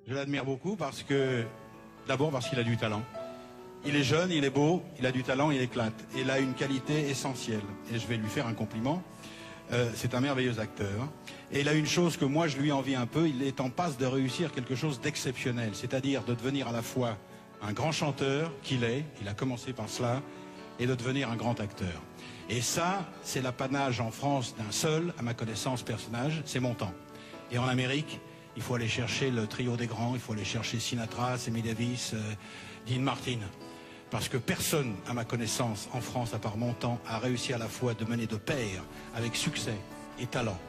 Je l'admire beaucoup d'abord parce qu'il a du talent. Il est jeune, il est beau, il a du talent, il éclate. Et il a une qualité essentielle. Et je vais lui faire un compliment. C'est un merveilleux acteur. Et il a une chose que moi je lui envie un peu, il est en passe de réussir quelque chose d'exceptionnel. C'est-à-dire de devenir à la fois un grand chanteur qu'il est, il a commencé par cela, et de devenir un grand acteur. Et ça, c'est l'apanage en France d'un seul, à ma connaissance, personnage, c'est Montand. Et en Amérique, il faut aller chercher le trio des grands, il faut aller chercher Sinatra, Sammy Davis, Dean Martin. Parce que personne, à ma connaissance, en France, à part Montand, a réussi à la fois de mener de pair, avec succès et talent,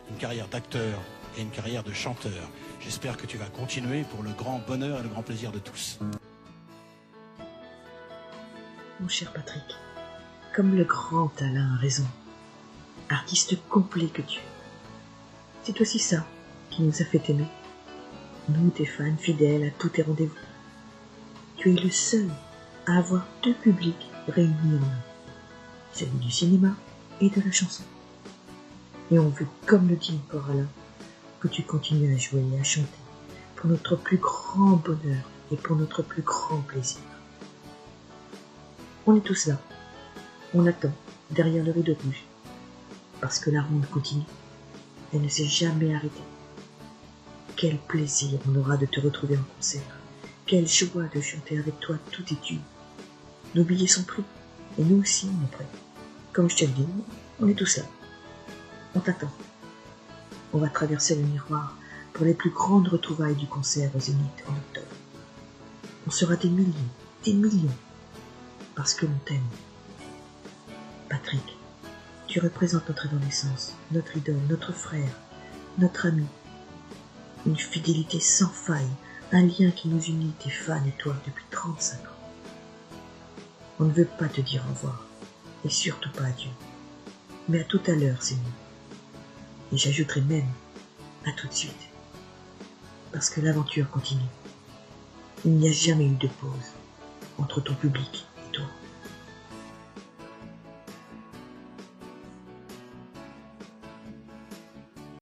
une carrière d'acteur et une carrière de chanteur. J'espère que tu vas continuer pour le grand bonheur et le grand plaisir de tous. Mon cher Patrick, comme le grand Alain a raison, artiste complet que tu es, c'est aussi ça qui nous a fait aimer. Nous, tes fans fidèles à tous tes rendez-vous. Tu es le seul à avoir deux publics réunis en un, celui du cinéma et de la chanson. Et on veut, comme le dit encore Alain, que tu continues à jouer et à chanter pour notre plus grand bonheur et pour notre plus grand plaisir. On est tous là, on attend derrière le rideau rouge, parce que la ronde continue, elle ne s'est jamais arrêtée. Quel plaisir on aura de te retrouver en concert, quelle joie de chanter avec toi tous tes tubes. Nos billets sont pris, et nous aussi on est prêts. Comme je te le dis, on est tous là. On t'attend. On va traverser le miroir pour les plus grandes retrouvailles du concert au Zénith en octobre. On sera des millions, parce que l'on t'aime. Patrick, tu représentes notre adolescence, notre idole, notre frère, notre ami. Une fidélité sans faille, un lien qui nous unit, tes fans et toi, depuis 35 ans. On ne veut pas te dire au revoir, et surtout pas adieu. Mais à tout à l'heure, c'est mieux. Et j'ajouterai même à tout de suite. Parce que l'aventure continue. Il n'y a jamais eu de pause entre ton public